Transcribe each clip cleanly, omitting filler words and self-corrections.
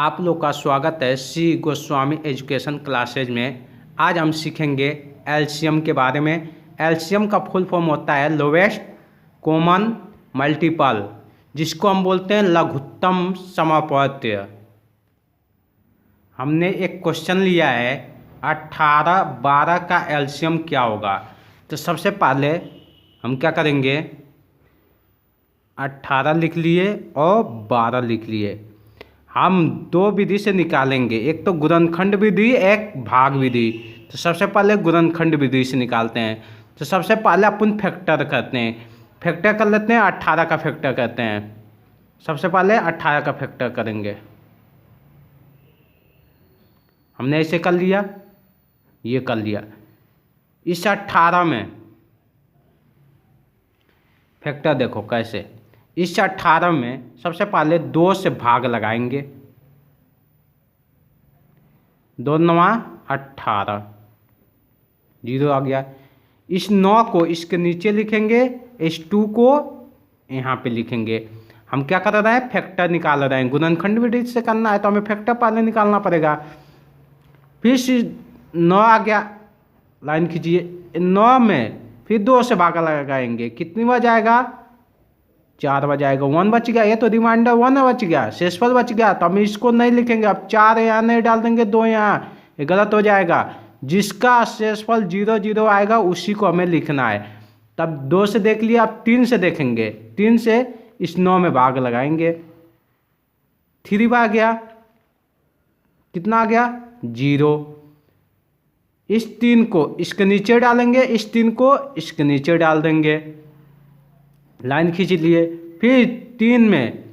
आप लोग का स्वागत है सी गोस्वामी एजुकेशन क्लासेज में। आज हम सीखेंगे एलसीएम के बारे में। एलसीएम का फुल फॉर्म होता है लोवेस्ट कॉमन मल्टीपल, जिसको हम बोलते हैं लघुत्तम समापवर्त्य। हमने एक क्वेश्चन लिया है 18 12 का एलसीएम क्या होगा। तो सबसे पहले हम क्या करेंगे, 18 लिख लिए और 12 लिख लिए। हम दो विधि से निकालेंगे, एक तो गुणनखंड विधि, एक भाग विधि। तो सबसे पहले गुणनखंड विधि से निकालते हैं। तो सबसे पहले अपन फैक्टर करते हैं, फैक्टर कर लेते हैं। 18 का फैक्टर करते हैं। सबसे पहले 18 का फैक्टर करेंगे। हमने ऐसे कर लिया, ये कर लिया। इस 18 में फैक्टर देखो कैसे। इस 18 में सबसे पहले 2 से भाग लगाएंगे। 2 9 18, 0 आ गया। इस 9 को इसके नीचे लिखेंगे, इस 2 को यहाँ पे लिखेंगे। हम क्या कर रहे हैं, फैक्टर निकाल रहे हैं। गुणनखंड विधि से करना है तो हमें फैक्टर पहले निकालना पड़ेगा। फिर 9 आ गया, लाइन खींचिए। 9 में फिर 2 से भाग लगाएंगे, कितनी बार जाएगा, 4 बार जाएगा। 1 बच गया, ये तो रिमाइंडर 1 बच गया, शेषफल बच गया। तो हम इसको नहीं लिखेंगे। अब 4 यहाँ नहीं डाल देंगे, 2 यहाँ, ये गलत हो जाएगा। जिसका शेषफल 0 0 आएगा उसी को हमें लिखना है। तब 2 से देख लिया, अब 3 से देखेंगे। 3 से इस 9 में भाग लगाएंगे। 3 बार गया, कितना आ गया, 0। इस 3 को इसके नीचे डालेंगे, इस 3 को इसके नीचे डाल देंगे, लाइन खींच लिए। फिर 3 में,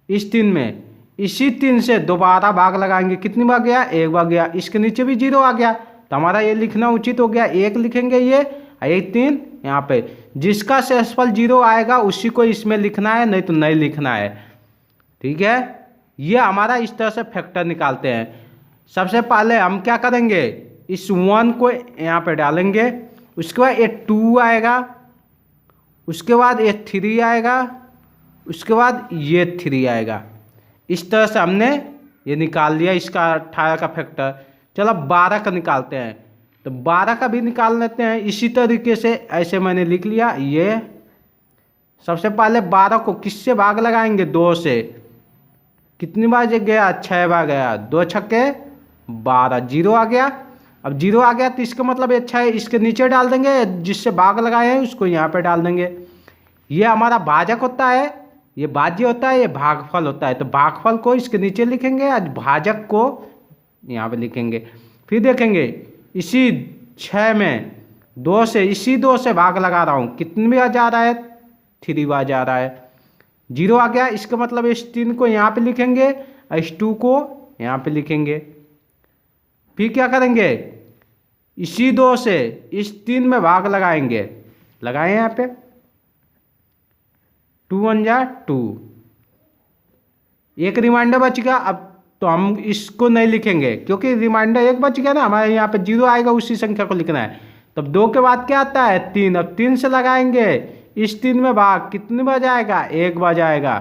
इस 3 में इसी 3 से दोबारा भाग लगाएंगे। कितनी बार गया, 1 बार गया। इसके नीचे भी 0 आ गया, तो हमारा ये लिखना उचित हो गया। 1 लिखेंगे ये, 1 3 यहाँ पे। जिसका शेषफल 0 आएगा उसी को इसमें लिखना है, नहीं तो नहीं लिखना है। ठीक है, ये हमारा इस तरह से फैक्टर निकालते हैं। सबसे पहले हम क्या करेंगे, इस 1 को यहाँ पे डालेंगे। उसके बाद ये 2 आएगा, उसके बाद ये 3 आएगा, उसके बाद ये 3 आएगा। इस तरह से हमने ये निकाल लिया इसका 18 का फैक्टर। चलो 12 का निकालते हैं। तो 12 का भी निकाल लेते हैं इसी तरीके से। ऐसे मैंने लिख लिया। ये सबसे पहले 12 को किससे भाग लगाएंगे, 2 से। कितनी बार गया, 6 बार गया। 2 छक्के 12, 0 आ गया। अब 0 आ गया तो इसका मतलब ये 6 इसके नीचे डाल देंगे, जिससे भाग लगाए हैं उसको यहाँ पे डाल देंगे। ये हमारा भाजक होता है, ये भाज्य होता है, ये भागफल होता है। तो भागफल को इसके नीचे लिखेंगे, आज भाजक को यहाँ पे लिखेंगे। फिर देखेंगे इसी 6 में 2 से, इसी 2 से भाग लगा रहा हूँ। कितनी बार जा रहा है, 3 बार जा रहा है। 0 आ गया, इसका मतलब इस 3 को यहाँ पे लिखेंगे, इस 2 को यहाँ पे लिखेंगे। फिर क्या करेंगे, इसी 2 से इस 3 में भाग लगाएंगे। लगाए यहाँ पे 2 1 जा 2। एक रिमाइंडर बच गया। अब तो हम इसको नहीं लिखेंगे क्योंकि रिमाइंडर एक बच गया ना, हमारे यहाँ पे 0 आएगा, उसी संख्या को लिखना है। तब 2 के बाद क्या आता है, 3। अब 3 से लगाएंगे, इस 3 में भाग कितनी बार जाएगा, 1 बार जाएगा।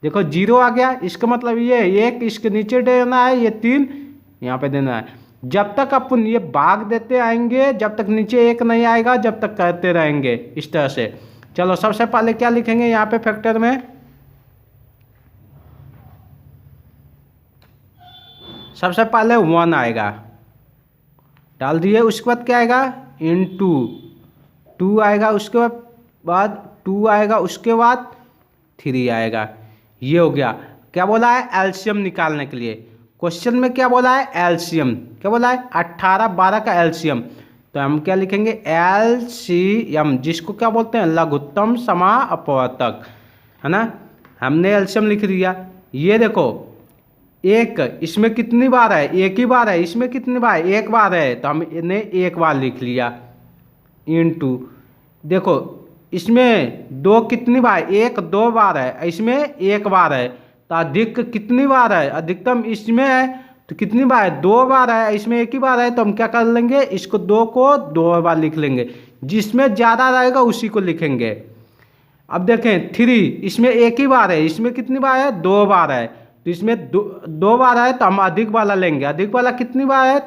देखो 0 आ गया, इसका मतलब ये 1 इसके नीचे देना है, ये 3 यहाँ पे देना है। जब तक अपन ये भाग देते आएंगे, जब तक नीचे 1 नहीं आएगा, जब तक करते रहेंगे इस तरह से। चलो सबसे पहले क्या लिखेंगे यहाँ पे फैक्टर में, सबसे पहले 1 आएगा, डाल दिए। उसके बाद क्या आएगा, इनटू 2 आएगा, उसके बाद 2 आएगा, उसके बाद 3 आएगा। ये हो गया। क्या बोला है, एलसीएम निकालने के लिए। क्वेश्चन में क्या बोला है, एलसीएम। क्या बोला है, 18 12 का एलसीएम। तो हम क्या लिखेंगे, एलसीएम, जिसको क्या बोलते हैं, लघुत्तम समापवर्तक, है ना। हमने एलसीएम लिख दिया। ये देखो 1 इसमें कितनी बार है, 1 ही बार है। इसमें कितनी बार, 1 बार है, तो हमने 1 बार लिख लिया। इनटू देखो इसमें 2 कितनी बार, 1 2 बार है, इसमें 1 बार है। तो अधिक कितनी बार है, अधिकतम इसमें है तो कितनी बार है, 2 बार है, इसमें 1 ही बार है। तो हम क्या कर लेंगे, इसको 2 को 2 बार लिख लेंगे, जिसमें ज़्यादा रहेगा उसी को लिखेंगे। अब देखें 3 इसमें 1 ही बार है, इसमें कितनी बार है, 2 बार है। तो इसमें दो बार है तो हम अधिक वाला लेंगे। अधिक वाला कितनी बार है?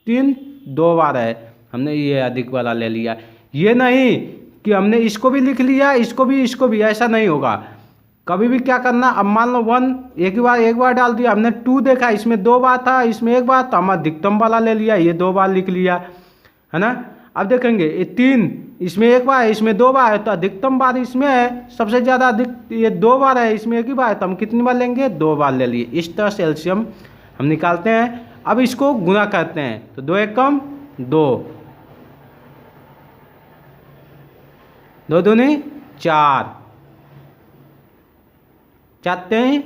3 2 बार है, हमने ये अधिक वाला ले लिया। ये नहीं कि हमने इसको भी लिख लिया, इसको भी, ऐसा नहीं होगा। कभी भी क्या करना, अब मान लो 1 एक बार डाल दिया, हमने 2 देखा, इसमें 2 बार था, इसमें 1 बार, तो हम अधिकतम वाला ले लिया, ये 2 बार लिख लिया, है ना। अब देखेंगे ये 3, इसमें 1 बार है, इसमें 2 बार है, तो अधिकतम बार इसमें है, सबसे ज़्यादा अधिक ये 2 बार है, इसमें 1 ही बार है, तो हम कितनी बार लेंगे? 2 बार ले लिए। इस तरह से एलसीएम हम निकालते हैं। अब इसको गुना करते हैं, तो 2 एकम 2, 2 दूनी 4, 4 तेई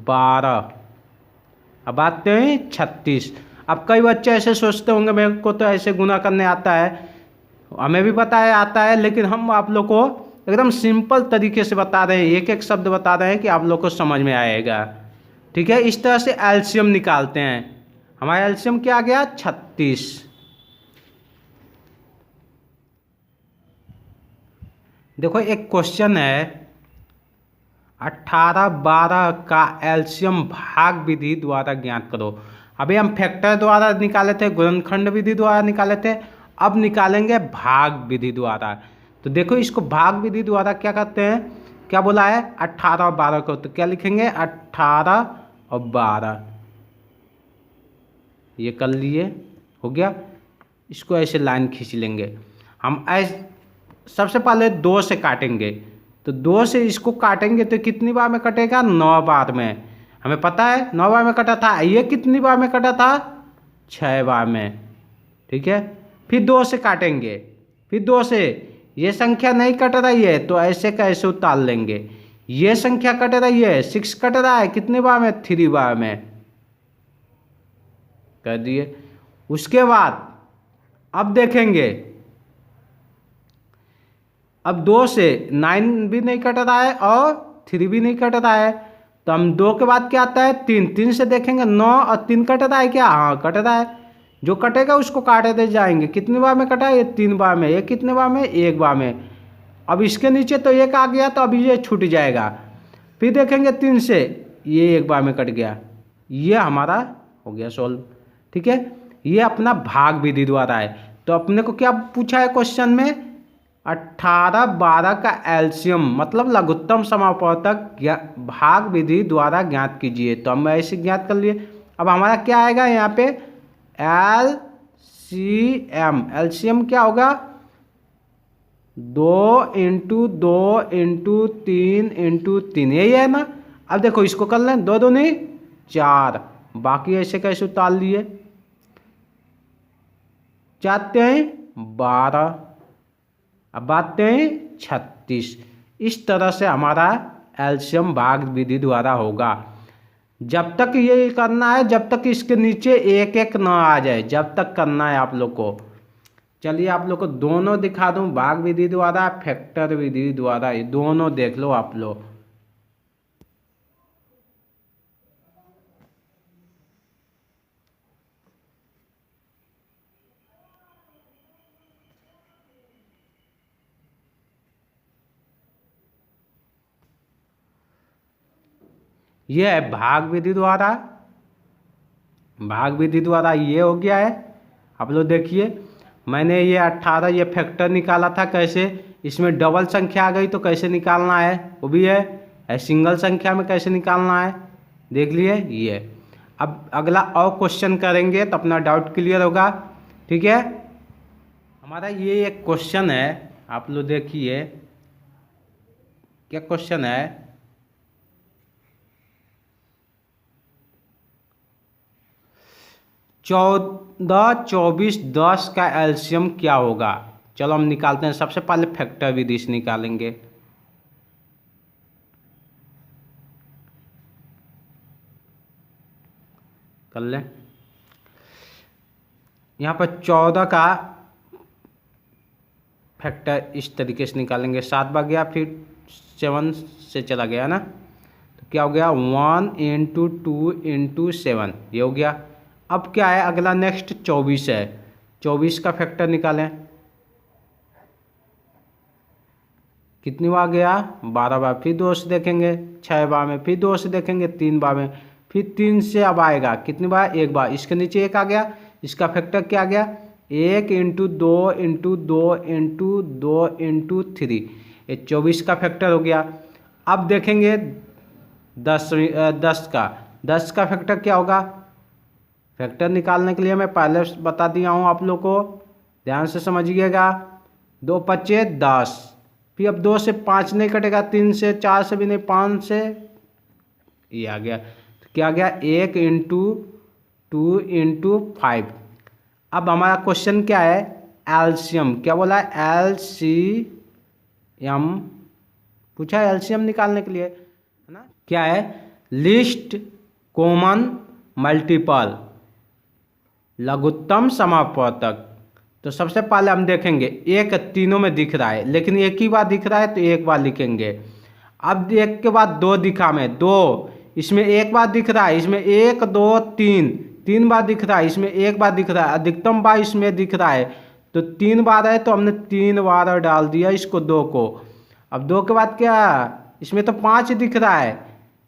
12, अब आते हैं 36। अब कई बच्चे ऐसे सोचते होंगे मेरे को तो ऐसे गुना करने आता है, हमें भी पता है आता है, लेकिन हम आप लोग को एकदम सिंपल तरीके से बता रहे हैं, एक एक शब्द बता रहे हैं कि आप लोग को समझ में आएगा। ठीक है, इस तरह से एलसीएम निकालते हैं। हमारा एलसीएम क्या आ गया? 36। देखो एक क्वेश्चन है, 18 12 का एलसीएम भाग विधि द्वारा ज्ञात करो। अभी हम फैक्टर द्वारा निकाले थे, गुणनखंड विधि द्वारा निकाले थे, अब निकालेंगे भाग विधि द्वारा। तो देखो इसको भाग विधि द्वारा क्या करते हैं, क्या बोला है? 18 और 12 को, तो क्या लिखेंगे? 18 और 12, ये कर लिए, हो गया। इसको ऐसे लाइन खींच लेंगे हम। ऐसे सबसे पहले 2 से काटेंगे, तो 2 से इसको काटेंगे तो कितनी बार में कटेगा? 9 बार में। हमें पता है 9 बार में कटा था। ये कितनी बार में कटा था? 6 बार में। ठीक है, फिर 2 से काटेंगे, फिर 2 से ये संख्या नहीं कट रही है तो ऐसे कैसे उतार लेंगे। ये संख्या कट रही है, 6 कट रहा है, कितने बार में? 3 बार में कर दिए। उसके बाद अब देखेंगे, अब 2 से 9 भी नहीं कट रहा है और 3 भी नहीं कट रहा है, तो हम 2 के बाद क्या आता है? 3, 3 से देखेंगे 9 और 3 कट रहा है क्या? हाँ कट रहा है। जो कटेगा उसको काटते जाएंगे। कितनी बार में कटा है? ये 3 बार में। ये कितने बार में? 1 बार में। अब इसके नीचे तो 1 आ गया, तो अभी ये छूट जाएगा। फिर देखेंगे 3 से, ये 1 बार में कट गया, ये हमारा हो गया सॉल्व। ठीक है, ये अपना भाग विधि द्वारा है। तो अपने को क्या पूछा है क्वेश्चन में? 18 12 का एलसीएम मतलब लघुत्तम समापवर्तक भाग विधि द्वारा ज्ञात कीजिए। तो हम ऐसे ज्ञात कर लिए। अब हमारा क्या आएगा यहाँ पे? एलसीएम। एलसीएम क्या होगा? 2 × 2 × 3 × 3, यही है ना। अब देखो इसको कर लें, 2 दूनी 4, बाकी ऐसे कैसे उतार लिए? 4 तेई 12, अब बातें हैं 36। इस तरह से हमारा एलसीएम भाग विधि द्वारा होगा। जब तक ये करना है, जब तक इसके नीचे 1 1 ना आ जाए, जब तक करना है आप लोग को। चलिए आप लोग को दोनों दिखा दूं, भाग विधि द्वारा, फैक्टर विधि द्वारा, ये दोनों देख लो आप लोग। ये है भाग विधि द्वारा। भाग विधि द्वारा ये हो गया है। आप लोग देखिए, मैंने ये 18 ये फैक्टर निकाला था, कैसे इसमें डबल संख्या आ गई तो कैसे निकालना है वो भी है, सिंगल संख्या में कैसे निकालना है देख लिए ये। अब अगला और क्वेश्चन करेंगे तो अपना डाउट क्लियर होगा। ठीक है, हमारा ये एक क्वेश्चन है, आप लोग देखिए क्या क्वेश्चन है। 14 24 10 का एलसीएम क्या होगा? चलो हम निकालते हैं। सबसे पहले फैक्टर विधि से निकालेंगे। कर लें। यहाँ पर 14 का फैक्टर इस तरीके से निकालेंगे। 7 बार गया, फिर 7 से चला गया ना, तो क्या हो गया? 1 × 2 × 7, ये हो गया। अब क्या है अगला? नेक्स्ट 24 है। 24 का फैक्टर निकालें। कितनी बार गया 12 बार, फिर 2 से देखेंगे 6 बार में, फिर 2 से देखेंगे 3 बार में, फिर 3 से अब आएगा कितनी बार 1 बार, इसके नीचे 1 आ गया, इसका फैक्टर क्या आ गया 1 × 2 × 2 × 2 × 3, ये 24 का फैक्टर हो गया। अब देखेंगे 10 का फैक्टर क्या होगा। फैक्टर निकालने के लिए मैं पहले बता दिया हूँ आप लोग को, ध्यान से समझिएगा। 2 × 5 = 10, फिर अब 2 से 5 नहीं कटेगा, 3 से 4 से भी नहीं, 5 से ये आ गया, तो क्या आ गया 1 × 2 × 5। अब हमारा क्वेश्चन क्या है, एलसीएम, क्या बोला है एलसीएम पूछा है, एलसीएम निकालने के लिए है ना। क्या है लिस्ट कॉमन मल्टीपल लघुत्तम समापवर्तक। तो सबसे पहले हम देखेंगे एक तीनों में दिख रहा है, लेकिन एक ही बार दिख रहा है तो एक बार लिखेंगे। अब एक के बाद 2 दिखा में 2, इसमें एक बार दिख रहा है, इसमें 1 2 3 बार दिख रहा है, इसमें एक बार दिख रहा है, अधिकतम बार इसमें दिख रहा है, तो 3 बार है तो हमने 3 बार डाल दिया इसको 2 को। अब 2 के बाद क्या, इसमें तो 5 दिख रहा है,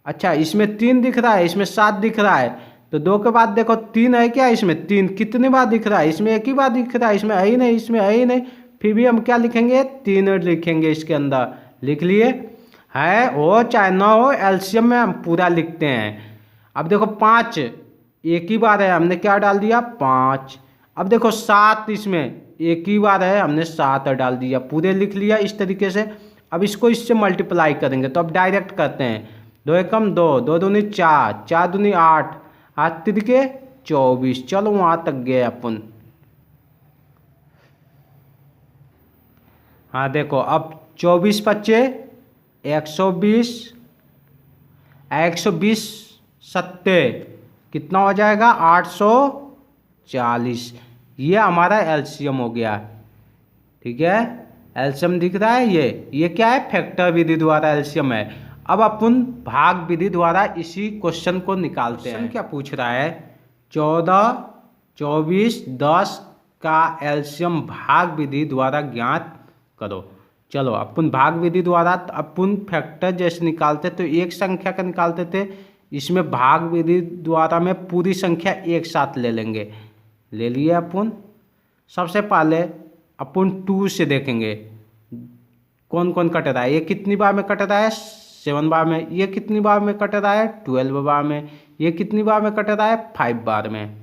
अच्छा इसमें 3 दिख रहा है, इसमें 7 दिख रहा है, तो 2 के बाद देखो 3 है क्या, इसमें 3 कितनी बार दिख रहा है, इसमें एक ही बार दिख रहा है, इसमें है ही नहीं, इसमें है ही नहीं, फिर भी हम क्या लिखेंगे 3 लिखेंगे इसके अंदर। लिख लिए, है हो चाहे ना हो, एलसीएम में हम पूरा लिखते हैं। अब देखो 5 एक ही बार है, हमने क्या डाल दिया 5। अब देखो 7 इसमें एक ही बार है, हमने 7 डाल दिया, पूरे लिख लिया इस तरीके से। अब इसको इससे मल्टीप्लाई करेंगे, तो अब डायरेक्ट करते हैं, 2 एकम 2, 2 दूनी 4, 4 दूनी 8, 8 तिरके 24। चलो वहाँ तक गए अपन। हाँ देखो अब 24 × 5 = 120, 120 70 कितना हो जाएगा 840। ये हमारा एलसीएम हो गया, ठीक है। एलसीएम दिख रहा है, ये क्या है फैक्टर विधि द्वारा एलसीएम है। अब अपन भाग विधि द्वारा इसी क्वेश्चन को निकालते हैं। क्या पूछ रहा है 14, 24, 10 का एलसीएम भाग विधि द्वारा ज्ञात करो। चलो अपन भाग विधि द्वारा अपन फैक्टर जैसे निकालते तो एक संख्या का निकालते थे, इसमें भाग विधि द्वारा में पूरी संख्या एक साथ ले लेंगे। ले लिए अपन। सबसे पहले अपन 2 से देखेंगे कौन कौन कट रहा है, ये कितनी बार में कट रहा है 7 बार में, ये कितनी बार में कट रहा है 12 बार में, ये कितनी बार में कट रहा है 5 बार में।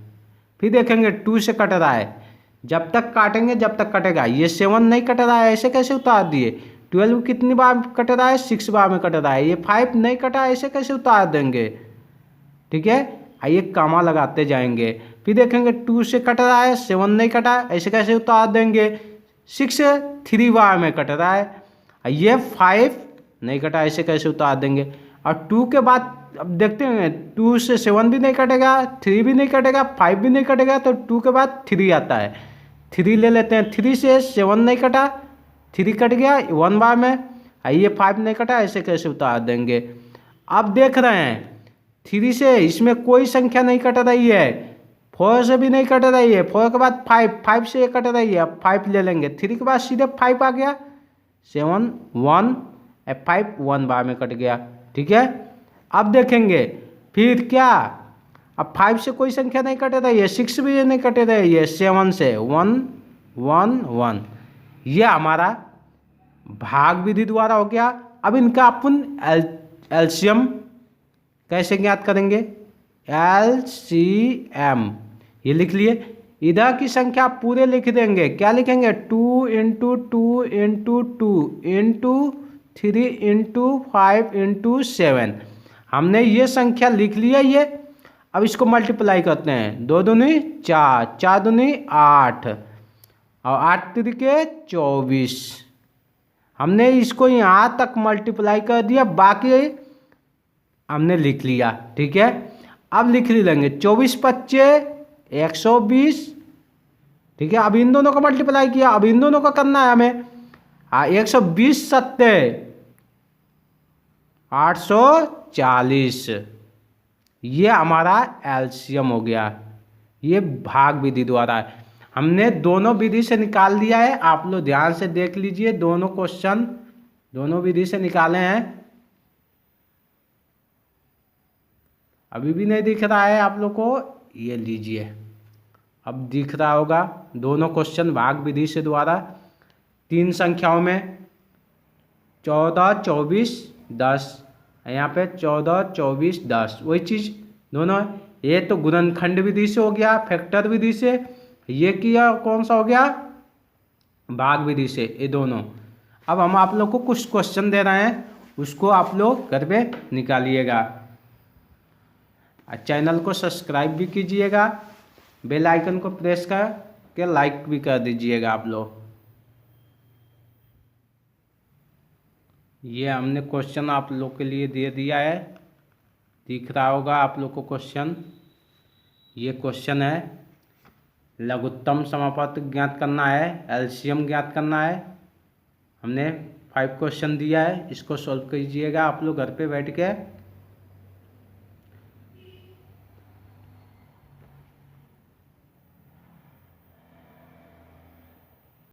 फिर देखेंगे 2 से कट रहा है, जब तक काटेंगे जब तक कटेगा। ये 7 नहीं कट रहा है, ऐसे कैसे उतार दिए। 12 कितनी बार कट रहा है 6 बार में कट रहा है, ये 5 नहीं कटा, ऐसे कैसे उतार देंगे, ठीक है। आइए कामा लगाते जाएंगे। फिर देखेंगे 2 से कट रहा है 7 नहीं कटा, ऐसे कैसे उतार देंगे। 6 3 बार में कट रहा है, ये 5 नहीं कटा, ऐसे कैसे उतार देंगे। और 2 के बाद अब देखते हैं 2 से 7 भी नहीं कटेगा, 3 भी नहीं कटेगा, 5 भी नहीं कटेगा, तो 2 के बाद 3 आता है, 3 ले लेते हैं। 3 से 7 नहीं कटा, 3 कट गया 1 बार में, ये 5 नहीं कटा, ऐसे कैसे उतार देंगे। अब देख रहे हैं 3 से इसमें कोई संख्या नहीं कट रही है, 4 से भी नहीं कट रही है, 4 के बाद 5, 5 से कट रही है, 5 ले लेंगे। 3 के बाद सीधे 5 आ गया, 7 1 5 1 बार में कट गया, ठीक है। अब देखेंगे फिर क्या, अब 5 से कोई संख्या नहीं कट रही है, 6 भी नहीं कट रही है, 7 से 1 1 1। यह हमारा भाग विधि द्वारा हो गया। अब इनका अपन एलसीएम कैसे ज्ञात करेंगे, एलसीएम ये लिख लिए। इधर की संख्या पूरे लिख देंगे, क्या लिखेंगे 2 × 2 × 2 × 3 × 5 × 7। हमने ये संख्या लिख लिया ये। अब इसको मल्टीप्लाई करते हैं, 2 दूनी 4, 4 दूनी 8 और 8 तिरके 24। हमने इसको यहाँ तक मल्टीप्लाई कर दिया, बाकी हमने लिख लिया, ठीक है। अब लिख लेंगे 24 × 25 = 120, ठीक है। अब इन दोनों को मल्टीप्लाई किया, अब इन दोनों को करना है हमें। 120 70 840, ये हमारा एलसीएम हो गया। ये भाग विधि द्वारा है, हमने दोनों विधि से निकाल लिया है। आप लोग ध्यान से देख लीजिए, दोनों क्वेश्चन दोनों विधि से निकाले हैं। अभी भी नहीं दिख रहा है आप लोग को, ये लीजिए अब दिख रहा होगा। दोनों क्वेश्चन भाग विधि से द्वारा 3 संख्याओं में 14, 24, 10, यहाँ पे 14, 24, 10 वही चीज़ दोनों। ये तो गुणनखंड विधि से हो गया, फैक्टर विधि से। ये किया कौन सा हो गया, भाग विधि से, ये दोनों। अब हम आप लोग को कुछ क्वेश्चन दे रहे हैं, उसको आप लोग घर पे निकालिएगा। चैनल को सब्सक्राइब भी कीजिएगा, बेल आइकन को प्रेस करके लाइक भी कर दीजिएगा आप लोग। ये हमने क्वेश्चन आप लोग के लिए दे दिया है, दिख रहा होगा आप लोग को क्वेश्चन। ये क्वेश्चन है, लघुत्तम समापत्ति ज्ञात करना है, एलसीएम ज्ञात करना है। हमने 5 क्वेश्चन दिया है, इसको सॉल्व कीजिएगा आप लोग घर पे बैठ के।